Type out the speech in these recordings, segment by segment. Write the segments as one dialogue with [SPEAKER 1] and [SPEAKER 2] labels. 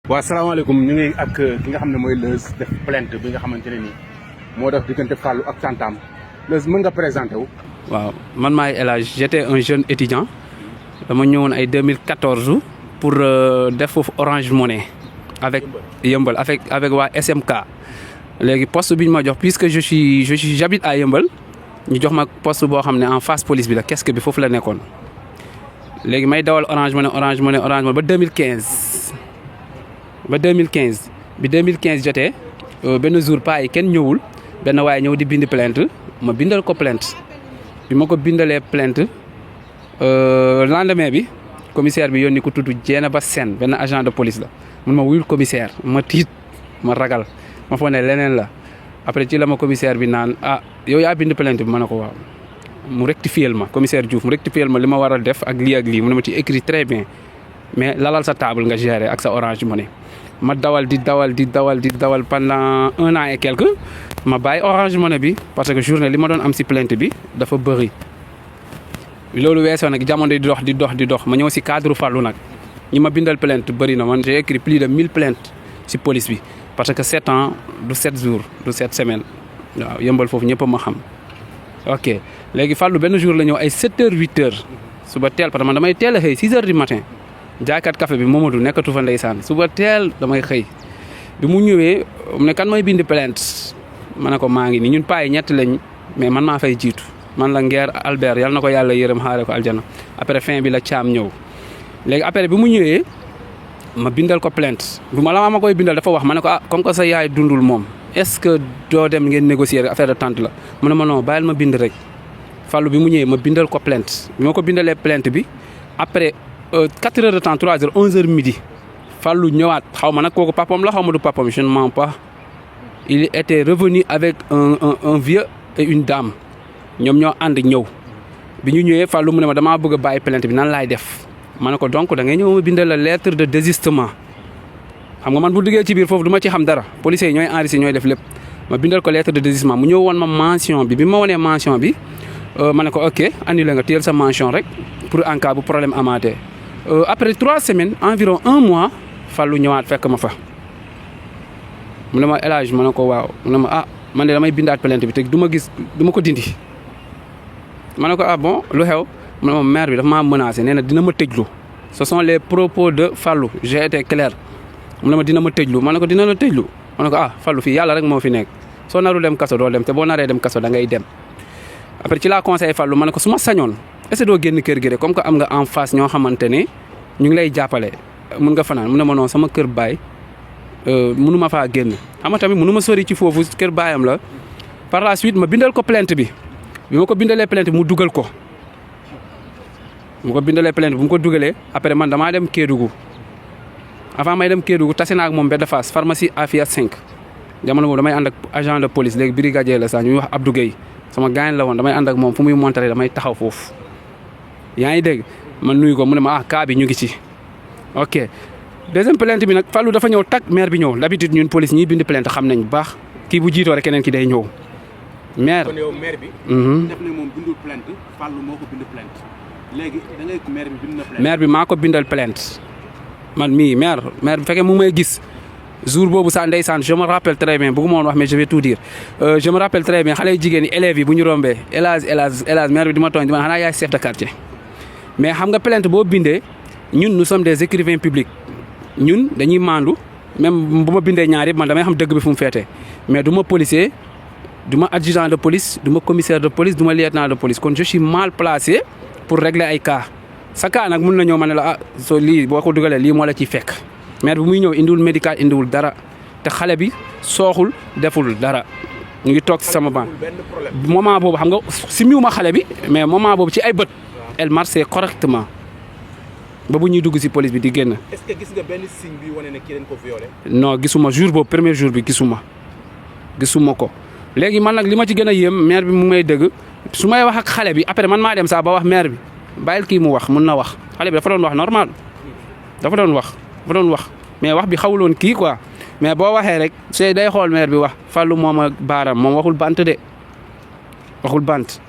[SPEAKER 1] waaw salaamaaleykum ñu ngi ak ki nga xam ne mooy Leuz def plainte bi nga xamante ne nii moo def diggante Fallou ak Santam Leuz mën nga présenté wu.
[SPEAKER 2] waaw man maay El Hadj j'étais un jeune étudiant dama ñëwoon ay 2014 pour def foofu Orange Money avec Yeumbeul avec waa SMK léegi poste bi ñu ma jox puisque j'habite à Yeumbeul ñu jox ma poste boo xam ne en face police bi la kesque bi foofu la nekkoon léegi may dawal Orange Money ba 2015. ba 2015 bi 2015 jotee benn jour paa yi kenn ñëwul benn waaye ñëw di bind plainte ma bindal ko plainte bi ma ko bindalee plainte lendemain bi commissaire bi yónni ko tudd Dieynaba Sène benn agent de police la mun ma wuyul commissaire ma tiit ma ragal ma foog ne leneen la après ci la ma commissaire bi naan yow yaa bind plainte bi ma ne ko waaw mu rectifiel ma commissaire Diouf mu rectifiel ma li ma war a def ak lii mu ne ma ci écrit très bien mais lalal sa table nga gérer ak sa Orange Money ma dawal pendant 1 an et quelque ma bàyyi Orange Money bi parce que journée li ma doon am si plainte bi dafa bëri loolu weesoo nag jamono di dox ma ñëw si cadre Fallou nag ñi ma bindal plainte bëri na man j'ai écrit plus de 1000 plaintes si police bi parce que 7 ans du 7 jours du 7 semaines waaw Yeumbeul foofu ñëpp a ma xam ok léegi Fallou benn jour la ñëw ay 7 heures 8 heures suba teel parce que man damay teel a xëy 6 heures du matin jaaykat café bi Momadou nekkatu fa ndeysaan suba teel damay xëy bi mu ñëwee mu ne kan may bind plainte ma ne ko maa ngi nii ñun paa yi ñett lañ mais man maa fay jiitu man la Nguer Albert yal na ko yàlla yërëm xaare ko aljana après fin bi la caam ñëw léegi après bi mu ñëwee ma bindal ko plainte bu ma koy bindal dafa wax ma ne ko comme que sa yaay dundul moom est-ce que doo dem ngeen négocier rek affaire de tante la mu ne ma non bàyyil ma bind rek Fallou bi mu ñëwee ma bindal ko plainte bi ma ko bindalee plainte bi après 4 heures de temps 3 heures 11 heures midi Fallou ñëwaat xaw ma nag kooku papam la xaw ma du papam je ne mens pas il était revenu avec un vieux et une dame ñoom ñoo ànd ñëw bi ñu ñëwee Fallou mu ne ma damaa bëgg a bàyyi plainte bi nan laay def ma ne ko donc da ngay ñëw ma bindal la lettre de désistement xam nga man bu duggee ci biir foofu du ma ci xam dara policiers yi ñooy enregistré ñooy def lépp ma bindal ko lettre de désistement mu ñëw woon ma mention bi ma wanee mention bi ma ne ko ok annulé nga téyel sa mention rek pour en cas bu problème amaatee après 3 semaines environ 1 mois Fallou ñëwaat fekk ma fa mu ne ma El Hadj ma ne ko waaw mu ne ma man de damay bindaat plainte bi te du ma ko dindi ma ne ko bon lu xew mu ne ma maire bi dafa maa menacé nee na dina ma tëjlu ce sont les propos de Fallou j'ai été clair mu ne ma dina ma tëjlu ma ne ko dina la tëjlu ma ne ko Fallou fii yàlla rek moo fi nekk soo naru dem kaso doo dem te boo naree dem kaso da ngay dem après ci laa conseillé Fallou ma ne ko su ma sañoon est-ce que doo génn kër gi rek comme que am nga en face ñoo xamante ne ñu ngi lay jàppale mun nga fanaan mu ne ma non sama kër baay mënu ma faa génn xam nga tamit mënu ma sori ci foofu kër baayam la par la suite ma bindal ko plainte bi ma ko bindalee plainte bi mu dugal ko bu mu ko dugalee après man damaa dem Kédougou avant may dem Kédougou tase naa ak moom Mbedd Fass pharmacie Afia 5 jamono boobu damay ànd ak agent de police léegi brigadier la sax ñuy wax Abdou Gueye sama gaañ la woon damay ànd ak moom fu muy montaree damay taxaw foofu yaa ngi dégg man nuyu ko mu ne ma cas bi ñu ngi ci ok deuxième plainte bi nag Fallou dafa ñëw tag maire bi ñëw d'habitude ñun police ñiy bind plainte xam nañ bu baax kii bu jiitoo rek keneen ki day ñëw maire.
[SPEAKER 1] kon yow maire bi. def na moom bindul plainte Fallou moo ko bind plainte léegi da ngay maire bi bind na plainte.
[SPEAKER 2] maire bi maa ko bindal plainte man mii maire bi fekkee mu may gis jour boobu sax ndeysaan je me rappelle très bien bëgguma woon wax mais je vais tout dire je me rappelle très bien xale yu jigéen ñi élèves yi bu ñu rombee El Hadj maire bi di ma tooñ di ma xanaa yaay chef de quartier mais xam nga plainte boo bindee ñun nous sommes des écrivains publics ñun dañuy maandu même bu ma bindee ñaar yëpp man damay xam dëgg bi fu mu feetee mais du ma policier du ma adjudant de police du ma commissaire de police du ma lieutenant de police kon je suis mal placé pour régler ay cas sa cas nag mun na ñëw ma ne la soo lii boo ko dugalee lii moo la ciy fekk maire bi muy ñëw indiwul médical indiwul dara te xale bi sooxul deful dara ñu ngi toog si sama banc moment boobu xam nga si miwuma xale bi mais moment boobu ci ay bët elle marchait correctement ba bu ñuy dugg si police bi di génn.
[SPEAKER 1] est-ce que gis nga benn signe bi wane ne kii dañ ko violé.
[SPEAKER 2] non gisuma jour boobu premier jour bi gisuma ko léegi man nag li ma ci gën a yéem maire bi mu may dëgg su may wax ak xale bi après man maa dem sax ba wax maire bi bàyyil kii mu wax mun na wax xale bi dafa doon wax normal dafa doon wax mais wax bi xawuloon kii quoi mais boo waxee rek c'est day xool maire bi wax Fallou moom ak baaram moom waxul bant de waxul bant.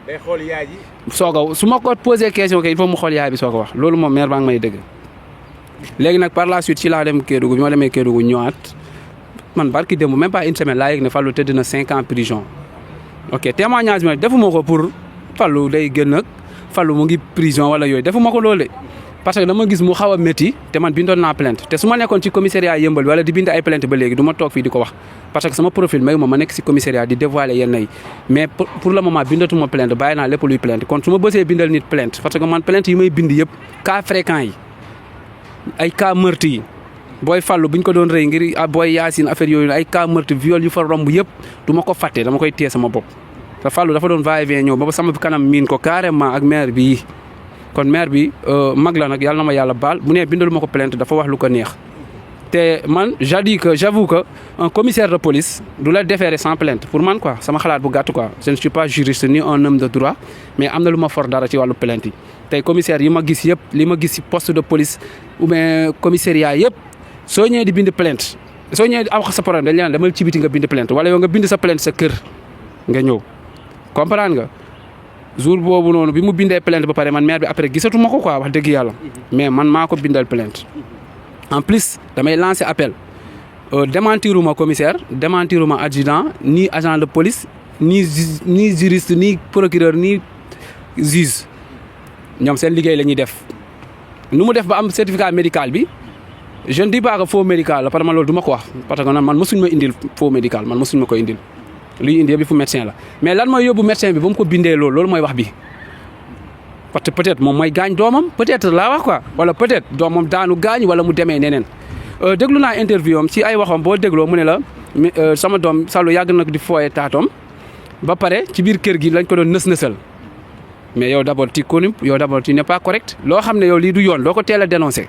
[SPEAKER 1] day xool yaay ji.
[SPEAKER 2] soog a su ma ko posé question kay il faut mu xool yaay bi soog a wax loolu moom maire baa ngi may dëgg léegi nag par la suite ci laa dem Kédougou bi ma demee Kédougou ñëwaat man barki démb même pas une semaine laa yëg ne Fallou tëdd na 5 ans prison ok témoignage bi nag defuma ko pour Fallou day gën ak Fallou mu ngi prison wala yooyu defuma ko loolu de parce que dama gis mu xaw a métti te man bindoon naa plainte te su ma nekkoon ci commissariat yëmbal wala di bind ay plainte ba léegi du ma toog fii di ko wax parce que sama profil mayu ma nekk si commissariat di dévoiler yenn yi mais pour le moment bindatuma plainte bàyyi naa lépp luy plainte kon su ma bësee bindal nit plainte parce que man plainte yi may bind yëpp cas fréquent yi ay cas meurtre yi booy Fallou bu ñu ko doon rëy ngir booy Yacine affaire yooyu ay cas meurtre viol yu fa romb yëpp du ma ko fàtte dama koy téye sama bopp te Fallou dafa doon va et vient ñëw ba sama kanam miin ko carrément ak maire bi kon maire bi mag la nag yàlla na ma yàlla baal bu nee bindalu ma ko plainte dafa wax lu ko neex te man j'avoue que un commissaire de police du la déférer sans plainte pour man quoi sama xalaat bu gàtt quoi je ne suis pas juriste ni un homme de droit mais am na lu ma for dara ci wàllu plainte yi tey commissaire yi ma gis yëpp li ma gis ci poste de police ou bien commissariat yëpp soo ñëwee di bind plainte soo ñëwee di am sa problème dañ leen demal ci biti nga bind plainte wala yow nga bind sa plainte sa kër nga ñëw comprendre nga jour boobu noonu bi mu bindee plainte ba pare man maire bi après gisatuma ko quoi wax dëgg yàlla mais man maa ko bindal plainte en plus damay lancer appel démentiruma commissaire démentiruma adjudant ni agent de police ni juriste ni procureur ni juge ñoom seen liggéey la ñuy def nu mu def ba am certificat médical bi je ne dis pas que faux médical la parce que man loolu du ma ko wax parce que man mosuñ ma indil faux médical man mosuñ ma ko indil luy indi yëpp fu médecin la mais lan mooy yóbbu médecin bi ba mu ko bindee loolu mooy wax bi parce que peut-être moom mooy gaañ doomam peut-être laa wax quoi wala peut-être doomam daanu gaañ wala mu demee neneen déglu naa interview am ci ay waxam boo dégloo mu ne la sama doom Fallou yàgg na di fooye taatoom ba pare ci biir kër gi lañ ko doon nës-nësal mais yow d'abord tu connais yow d'abord tu n'es pas correct loo xam ne yow lii du yoon doo ko teel a dénoncer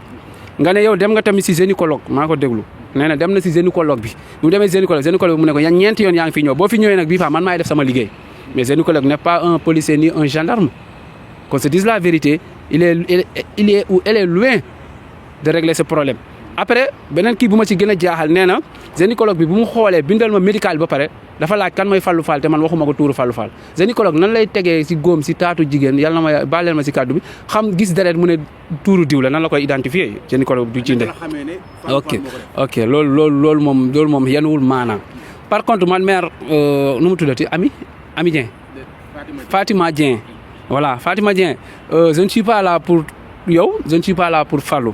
[SPEAKER 2] nga ne yow dem nga tamit si gynécologue maa ko déglu nee na dem na si gynécologue bi bu mu demee gynécologue bi mu ne ko ñeenti yoon yaa ngi fi ñëw boo fi ñëwee nag bii fa man maay def sama liggéey mais gynécologue n'est pas un policier ni un gendarme qu'on se dise la vérité il est ou elle est loin de régler ce problème après beneen kii bu ma ci gën a jaaxal nee na gynécologue bi bu mu xoolee bindal ma médical ba pare dafa laaj kan mooy Fallou Fall te man waxuma ko tuuru Fallou Fall gynécologue nan lay tegee si góom si taatu jigéen yàlla na ma baaleel ma si kàddu bi xam gis deret mu ne tuuru diw la nan la koy identifier gynécologue du ci ndey ok loolu moom yenuwul maanaam par contre man maire nu mu tuddati Ami Dieng Fatima Dieng voilà Fatima Dieng je ne suis pas là pour yow je ne suis pas là pour Fallou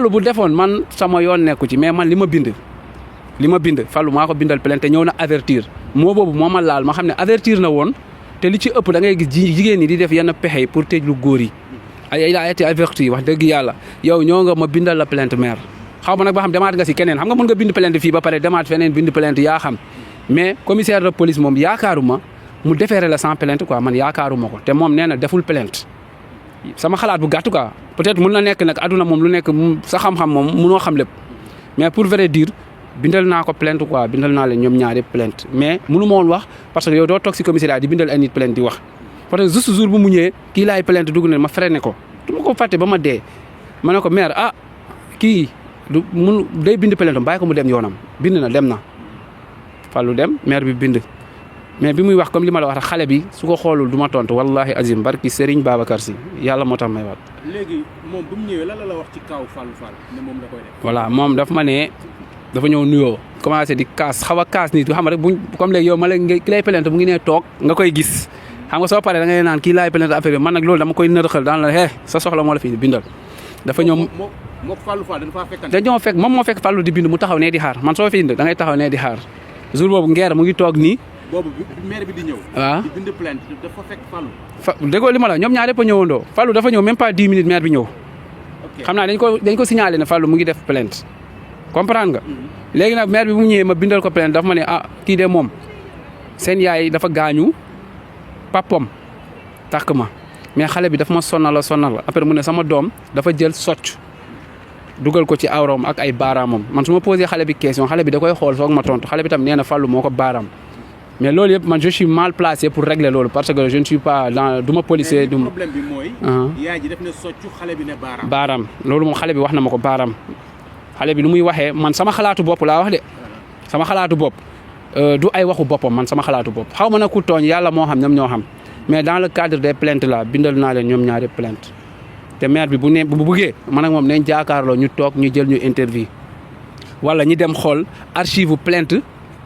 [SPEAKER 2] bu defoon man sama yoon nekku ci mais man li ma bind Fallou maa ko bindal plainte ñëw na avertir moo boobu moo ma laal ma xam ne avertir na woon te li ci ëpp da ngay gis jigéen ñi di def yenn pexe pour tëj lu góor yi ay a été averti wax dëgg yàlla yow ñoo nga ma bindal la plainte maire xaw ma nag ba xam demaat nga si keneen xam nga mën nga bind plainte fii ba pare demaat feneen bind plainte yaa xam mais commissaire de police moom yaakaaruma mu déféré la sans plainte quoi man yaakaaruma ko te moom nee na deful plainte sama xalaat bu gàtt quoi peut-être mun na nekk nag aduna moom lu nekk sa xam-xam moom munoo xam lépp mais pour vrai dire bindal naa ko plainte quoi bindal naa leen ñoom ñaari plainte mais munu ma woon wax parce que yow doo toog si commissariat di bindal ay nit plainte di wax parce que juste jour bu mu ñëwee kii laay plainte dugg ne ma freiné ko du ma ko fàtte ba ma dee ma ne ko maire kii du mun day bind plainte bàyyi ko mu dem yoonam bind na dem na Fallou dem maire bi bind mais bi muy wax comme li ma la wax xale bi su ko xoolul du ma tontu wallahi azim barki Serigne Babacar Sy yàlla moo tax may waat.
[SPEAKER 1] léegi moom bu mu ñëwee lan la wax ci kaw Fallou Fall ne moom la koy def.
[SPEAKER 2] voilà moom daf ma ne dafa ñëw nuyoo commencé di kaas xaw a kaas nit xam nga rek buñ comme léegi yow ma la ki lay plainte mu ngi nee toog nga koy gis xam nga soo paree da ngay naan kii laay plainte affaire bi man nag loolu dama koy nërëxal daan la sa soxla moo la fi bindal. dafa ñëw
[SPEAKER 1] moom Fallou Fall dafa fekkante.
[SPEAKER 2] dañoo fekk moom moo fekk Fallou di bind mu taxaw nee di xaar man soo fi indi da ngay taxaw nee di xaar jour boobu ngeer mu ngi toog nii.
[SPEAKER 1] boobu maire bi di ñëw.
[SPEAKER 2] waaw
[SPEAKER 1] di bind plainte dafa fekk Fallou.
[SPEAKER 2] déggoo li ma la ñoom ñaar yëpp a ñëwandoo Fallou dafa ñëw même pas 10 minutes maire bi ñëw. xam naa dañ ko signalé ne Fallou mu ngi def plainte comprendre nga. léegi nag maire bi bu mu ñëwee ma bindal ko plainte dafa ma ne kii de moom seen yaay dafa gaañu papam takk ma mais xale bi dafa ma sonal après mu ne sama doom dafa jël socc dugal ko ci awram ak ay baaraamam man su ma posé xale bi question xale bi da koy xool soog ma tontu xale bi tam nee na Fallou moo ko baaraam mais loolu yëpp man je suis mal placé pour régler loolu parce que je ne suis pas dans du ma policier. du ma
[SPEAKER 1] problème bi mooy. yaay ji def ne soccu xale bi ne baaraam.
[SPEAKER 2] baaraam loolu moom xale bi wax na ma ko baaraam xale bi lu muy waxee man sama xalaatu bopp laa wax de sama xalaatu bopp du ay waxu boppam man sama xalaatu bopp xaw ma na ku tooñ yàlla moo xam ñoom ñoo xam mais dans le cadre des plaintes là bindal naa leen ñoom ñaari plainte te maire bi bu buggee man ak moom nañ jaakaarloo ñu toog ñu jël ñu interview wala ñi dem xool archive plainte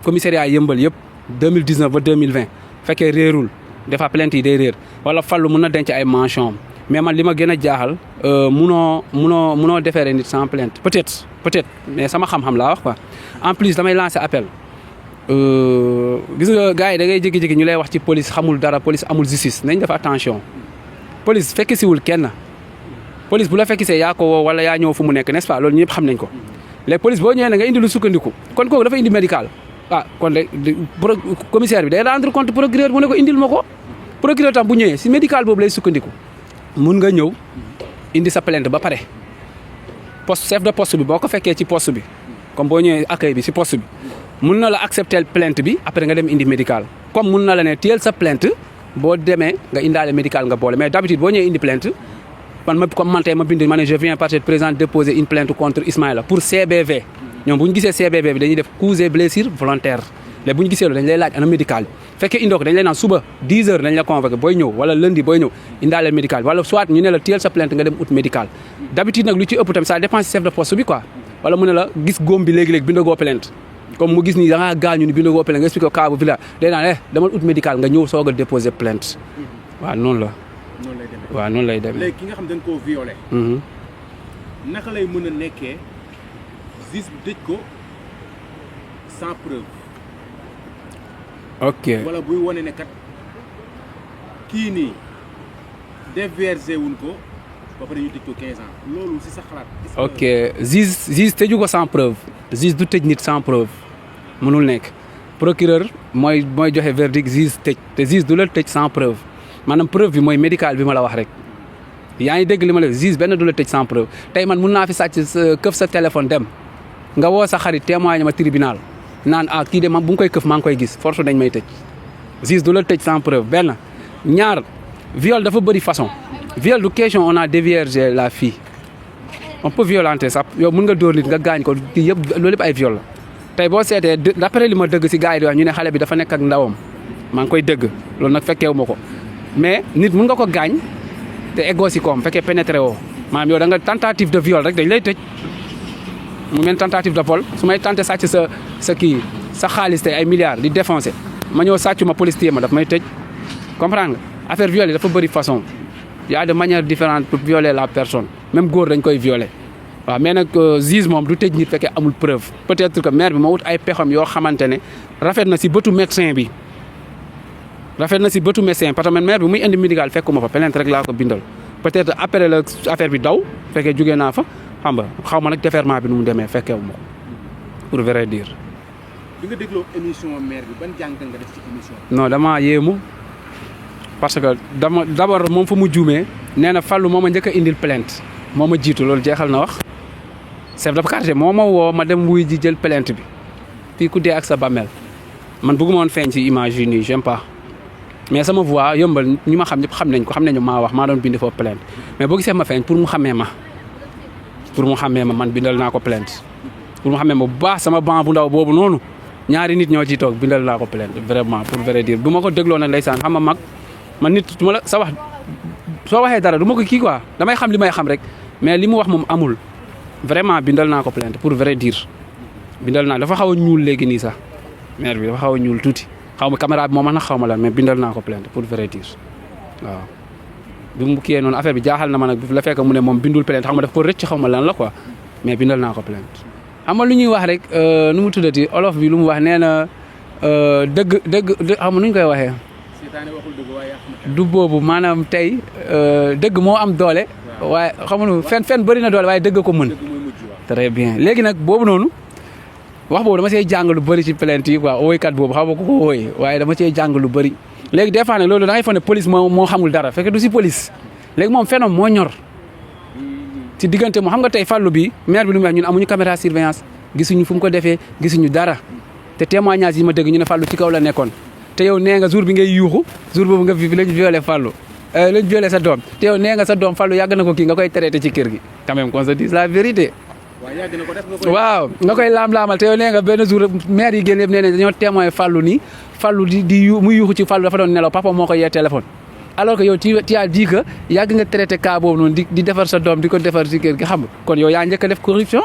[SPEAKER 2] commissariat yëmbal yëpp 2019 ba 2020 fekkee réerul dafa plainte yi day réer wala fallu mun na denc ay mention mais man li ma gën a jaaxal munoo déférer nit sans plainte peut-être mais sama xam-xam laa wax quoi en plus damay lancer appel gis nga gars yi da ngay jékki-jékki ñu lay wax ci police xamul dara police amul justice nañ def attention police fekk siwul kenn police bu la fekk see yaa ko woo wala yaa ñëw fu mu nekk n'est-ce pas loolu ñëpp xam nañ ko les police boo ñëwee na nga indi lu sukkandiku kon kooku dafa indi médical kon de commissaire bi day rendre compte procureur mu ne ko indil ma ko procureur tam bu ñëwee si médical boobu lay sukkandiku mun nga ñëw indi sa plainte ba pare chef de poste bi boo ko fekkee ci poste bi comme boo ñëwee accueil bi si poste bi mun na la accepter plainte bi après nga dem indi médical comme mun na la ne téyel sa plainte boo demee nga indaale médical nga boole mais d'habitude boo ñëwee indi plainte comme man tey ma bind ma ne je viens par cette présente déposer une plainte contre Ismaïla pour CBV ñoom bu ñu gisee CBV bi dañuy def coups et blessures volontaires léegi bu ñu gisee loolu dañ lay laaj ana médical bi fekkee indoo ko dañ lay naan suba 10 heures dañ la convoqué booy ñëw wala lundi booy ñëw indaale médical wala soit ñu ne la téyel sa plainte nga dem ut médical d'habitude nag lu ci ëpp tamit ça dépend si chef de poste bi quoi wala mu ne la gis góom bi léegi-léegi bindagoo plainte comme mu gis ni da ngaa gaañu ni bindagoo plainte nga expliqué ko cas bu villa day naan demal ut médical nga ñëw soog a déposer plainte waaw noonu la waaw noonu lay demee
[SPEAKER 1] léegi ki nga xam dañ koo violé naka lay mën a nekkee juge bi dëj ko sans preuve
[SPEAKER 2] ok
[SPEAKER 1] wala buy wane ne kat kii nii dévergé wuñ ko ba pare ñu tëj ko 15 ans loolu si sa xalaat
[SPEAKER 2] ok juge tëju ko sans preuve juge du tëj nit sans preuve mënul nekk procureur mooy joxe verdict juge tëj te juge du la tëj sans preuve maanaam preuve bi mooy médical bi ma la wax rek yaa ngi dégg li ma la juge benn du la tëj sans preuve tey man mun naa fi sàcc këf sa téléphone dem nga woo sa xarit témoigne ma tribunal naan kii de ma bu nga koy këf maa ngi koy gis force dañ may tëj juge du la tëj sans preuve benn ñaar viol dafa bëri façon viol du question on a déviergé la fille on peut violenter sax yow mun nga dóor nit nga gaañ ko kii yëpp loolu yëpp ay viol la tey boo seetee d'après li ma dëgg si gars yi di wax ñu ne xale bi dafa nekk ak ndawam maa ngi koy dëgg loolu nag fekkeewu ma ko mais nit mun nga ko gaañ te eggoo si koom fekkee pénétré woo maanaam yow da nga tentative de viol rek dañ lay tëj mu mel tentative de vol su may tenté sàcc sa kii sa xaalis tey ay milliards di défoncé ma ñëw sàccu ma police téye ma daf may tëj comprendre nga affaire viol yi dafa bëri façon y a de manière différente pour violer la personne même góor dañ koy violer waaw mais nag juge moom du tëj nit fekkee amul preuve peut-être que maire bi moo wut ay pexam yoo xamante ne rafet na si bëtu médecin bi parce que man maire bi muy indi médical fekkuma fa plainte rek laa ko bindal peut-être après la affaire bi daw fekkee jugee naa fa xam nga xaw ma nag déferment bi nu mu demee fekkeewu ma ko pour vrai dire.
[SPEAKER 1] bi nga dégloo émission maire bi ban jàngat nga def ci émission
[SPEAKER 2] non dama yéemu parce que d'abord moom fu mu juumee nee na Fallou moo ma njëkk a indil plainte moo ma jiitu loolu jeexal na wax chef de quartier moo ma woo ma dem wuy ji jël plainte bi fii ku dee ak sa bàmmeel man bëgguma woon feeñ ci image yi nii j'aime pas mais sama voix yombal ñi ma xam ñëpp xam nañu maa wax maa doon bind foofu plainte mais boo gisee ma feeñ pour mu xamee ma man bindal naa ko plainte pour mu xamee ma bu baax sama banc bu ndaw boobu noonu ñaari nit ñoo ciy toog bindal naa ko plainte vraiment pour vrai dire du ma ko dégloo nag ndeysaan xam nga mag man nit du ma la sa wax soo waxee dara du ma ko kii quoi damay xam li may xam rek mais li mu wax moom amul vraiment bindal naa ko plainte pour vrai dire bindal naa dafa xaw a ñuul léegi nii sax maire bi dafa xaw a ñuul tuuti xaw ma caméra bi moom nag xaw ma lan mais bindal naa ko plainte pour vrai dire waaw. bi mu kiyee noonu affaire bi jaaxal na ma nag la fekk mu ne moom bindul plainte xam nga daf ko rëcc xaw ma lan la quoi mais bindal naa ko plainte. xam nga lu ñuy wax rek nu mu tuddati olof bi lu mu wax nee na dëgg xam nga nu ñu koy waxee. du boobu maanaam tey dëgg moo am doole. waaye xam nga fen bëri na doole waaye dëgg ko mën. très bien léegi nag boobu noonu wax boobu dama see jàng lu bëri ci plainte yi quoi woykat boobu xam nga ku ko wooyee waaye dama see jàng lu bëri. léegi des fois nag loolu da ngay foog ne police moo xamul dara fekk du si police léegi moom phénomène moo ñor ci diggante moo xam nga tey Fallou bi maire bi lu mu wax ñun amuñu caméra surveillance gisuñu fu mu ko defee gisuñu dara te témoignage yi ma dégg ñu ne Fallou ci kaw la nekkoon te yow nee nga jour bi ngay yuuxu jour boobu nga lañ violé Fallou lañ violé sa doom te yow nee nga sa doom Fallou yàgg na ko kii nga koy traité ci kër gi quand même qu'on se dise la vérité waaw nga koy laam-laamal te yow nee nga benn jour maire yi génn yëpp nee nañ dañoo témoin Fallou nii Fallou di muy yuuxu ci Fallou dafa doon nelaw papa moo ko yee téléphone alors que yow tu as dit que yàgg nga traité cas boobu noonu di defar sa doom di ko defar si kër gi xam nga kon yow yaa njëkk a def corruption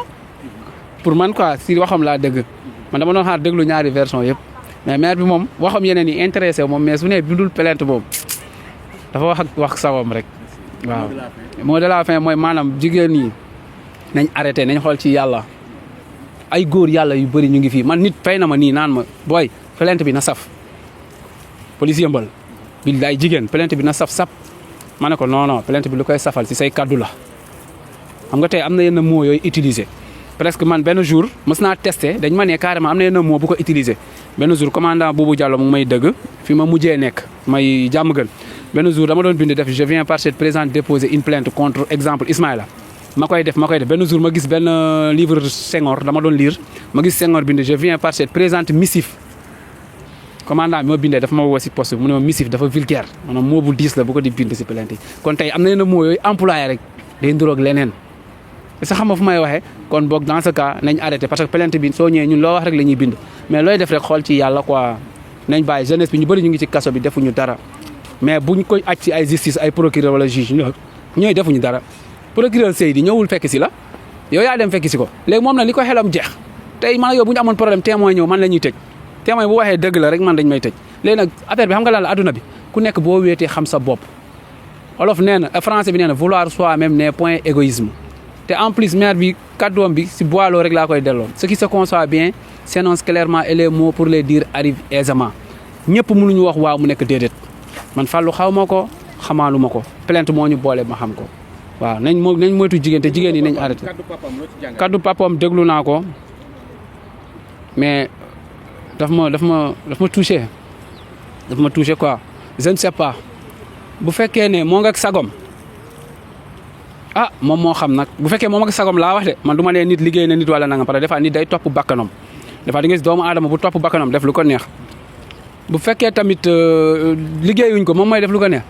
[SPEAKER 2] pour man quoi si waxam laa dëgg man dama doon xaar déglu ñaari version yëpp mais maire bi moom waxam yeneen yi intéressé moom mais su ne bindul plainte boobu dafa wax sawam rek waaw. mot de la fin mooy maanaam jigéen ñi nañ arrêté nañ xool ci yàlla ay góor yàlla yu bëri ñu ngi fii man nit fay na ma nii naan ma booy plainte bi na saf police yëmbal billaay jigéen plainte bi na saf ma ne ko non plainte bi lu koy safal si say kaddu la xam nga tey am na yenn mots yooyu utiliser presque man benn jour mës naa testé dañ ma ne carrément am na yenn mot bu ko utiliser benn jour commandant Boubou Diallo mu ngi may dëgg fi ma mujjee nekk may jàmm gën benn jour dama doon bind def je viens par cette présente déposer une plainte contre exemple Ismaïla ma koy def benn jour ma gis benn livre Senghor dama doon lire ma gis Senghor bind je viens par cette présente missif commandant bi ma bindee dafa ma woo si poste bi mu ne ma missif dafa vulgaire maanaam moo bu diis la bu ko di bind si plainte yi kon tey am na yenn mots yooyu employé rek day nduroog leneen sa xam nga fu may waxee kon boog dans ce cas nañ arrêté parce que plainte bi soo ñëwee ñun loo wax rek la ñuy bind mais looy def rek xool ci yàlla quoi nañ bàyyi jeunesse bi ñu bëri ñu ngi ci kaso bi defuñu dara mais buñ koy aj ci ay justice ay procureur wala juge ñooy defuñu dara procureur Seydi ñëwul fekk si la yow yaa dem fekk si ko léegi moom nag li ko xelam jeex tey man ak yow bu ñu amoon problème témoin ñëw man la ñuy tëj témoin bu waxee dëgg la rek man dañ may tëj léegi nag affaire bi xam nga lan la adduna bi ku nekk boo wéetee xam sa bopp olof nee na français bi nee na vouloir soi-même n'est point égoïsme te en plus maire bi kàddoom bi si boiloo rek laa koy delloo ce qui se conçoit bien s'énonce clairement et les mots pour les dire arrivent aisément ñëpp mënuñu wax waaw mu nekk déedéet man Fallou xaw ma ko xamaalu ma ko plainte moo ñu boole ma xam ko waaw nañ moytu jigéen te jigéen yi nañ arrêté kaddu papam déglu naa ko mais daf ma touché quoi je ne sais pas bu fekkee ne moo nga ak sagom moom moo xam nag bu fekkee moom ak sagom laa wax de man du ma nee nit liggéey na nit wala nangam parce que des fois nit day topp bakkanam des fois di nga gis doomu aadama bu topp bakkanam def lu ko neex bu fekkee tamit liggéeyuñ ko moom mooy def lu ko neex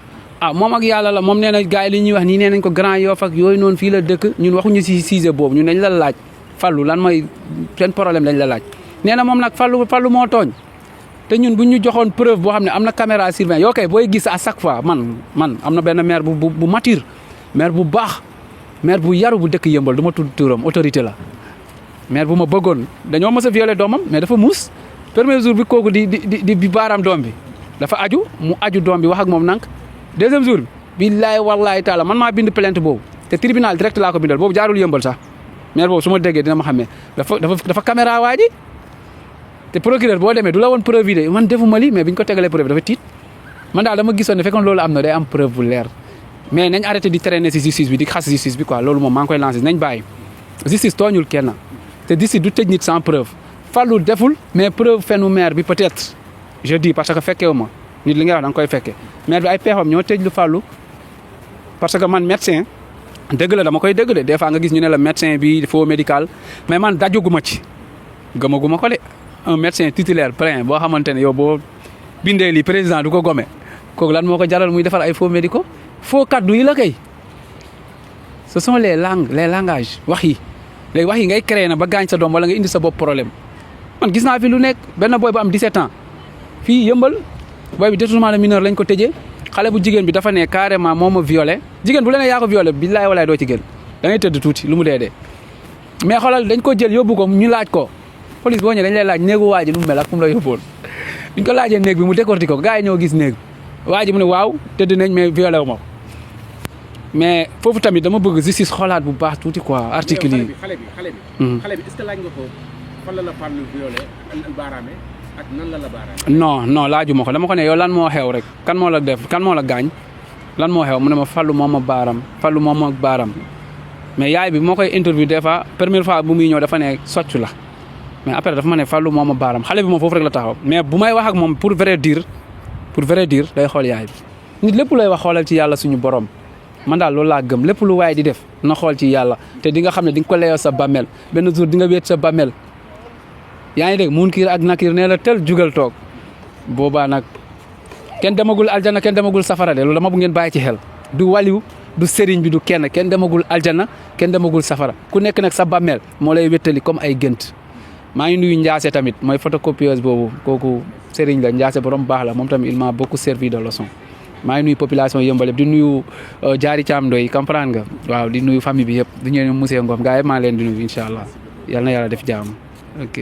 [SPEAKER 2] moom ak yàlla la moom nee na gars yi li ñuy wax nii nee nañ ko Grand Yoff ak yooyu noonu fii la dëkk ñun waxuñu si sujet boobu ñun dañ la laaj Fallou lan mooy seen problème dañ la laaj nee na moom nag Fallou moo tooñ te ñun bu ñu joxoon preuve boo xam ne am na caméra surveillance yoo kay booy gis à chaque fois man am na benn maire bu mature maire bu baax maire bu yaru bu dëkk yëmbal du ma tudd turam autorité la maire bu ma bëggoon dañoo mës a violé doomam mais dafa muus premier jour bi kooku di baaraam doom bi dafa mu aju doom bi wax ak moom nank deuxième jour bi billaay wallaay taala man maa bind plainte boobu te tribunal direct laa ko bindal boobu jaarul yëmbal sax maire boobu su ma déggee dina ma xamee dafa caméra waa ji te procureur boo demee du la woon preuve yi de man defuma li mais biñ ko tegalee preuve dafa tiit man daal dama gisoon ne fekkoon loolu am na day am preuve bu leer mais nañ arrêté di traîner si justice bi di xas justice bi quoi loolu moom maa ngi koy lancé nañ bàyyi justice tooñul kenn te justice du tëj nit sans preuve Fallou deful mais preuve fenu maire bi peut-être je dis parce que fekkewu ma nit li nga wax da nga koy fekke maire bi ay peexam ñoo tëj lu Fallou parce que man médecin dëgg la dama koy dëgg de des fois nga gis ñu ne la médecin bi faux médical mais man dajuguma ci gëmaguma ko de un médecin titulaire plein boo xamante ne yow boo bindee lii président du ko gome kooku lan moo ko jaral muy defar ay faux médicaux faux kaddu yi la kay ce sont les langages wax yi léegi wax yi ngay créé na ba gaañ sa doom wala nga indi sa bopp problème man gis naa fi lu nekk benn boy bu am 17 ans fii yëmbal boy bi détournement de mineur lañ ko tëjee xale bu jigéen bi dafa ne carrément moo ma violé jigéen bu la nee yaa ko violé billaay walaay doo ci génn da ngay tëdd tuuti lu mu dee mais xoolal dañ ko jël yóbbu ko ñu laaj ko police boo ñëwee dañ lay laaj néegu waa ji lu mu mel ak fu mu la yóbboon biñ ko laajee néeg bi mu décortiqué ko gars yi ñoo gis néeg waa ji mu ne waaw tëdd nañ mais violé wu ma ko mais foofu tamit dama bëgg justice xoolaat bu baax tuuti quoi article yi.
[SPEAKER 1] xale bi est-ce que laaj nga ko fan la Fallou violé baaraame ak nan la baaraame.
[SPEAKER 2] non laajuma ko dama ko ne yow lan moo xew rek kan moo la def kan moo la gaañ lan moo xew mu ne ma Fallou moo ma baaram Fallou moo ma baaram mais yaay bi moo koy interview des fois première fois bu muy ñëw dafa ne soccu la mais après dafa ma ne Fallou moo ma baaram xale bi moom foofu rek la taxaw mais bu may wax ak moom pour vrai dire day xool yaay bi nit lépp lay wax xoolal ci yàlla suñu borom. man daal loolu laa gëm lépp lu waay di def na xool ci yàlla te di nga xam ne di nga ko layoo sa bàmmeel benn jour di nga wéet sa bàmmeel yaa ngi dégg Munkar ak Nakiir nee la tel jugal toog boobaa nag kenn demagul aljana kenn demagul safara de loolu dama bu ngeen bàyyi ci xel du waliw du sëriñ bi du kenn demagul aljana kenn demagul safara ku nekk nag sa bàmmeel moo lay wéttali comme ay gént maa ngi nuyu Ndiasse tamit mooy photocopieuse boobu kooku sëriñ la Ndiasse borom baax la moom tamit il m'a beaucoup servi de leçon maa ngi nuyu population yëmbal yëpp di nuyu Diary Thiam Ndoye comprendre nga waaw di nuyu famille bi yëpp di ñëw monsieur Ngom gars yi maa leen di nuyu incha allah yal na yàlla def jàmm ok.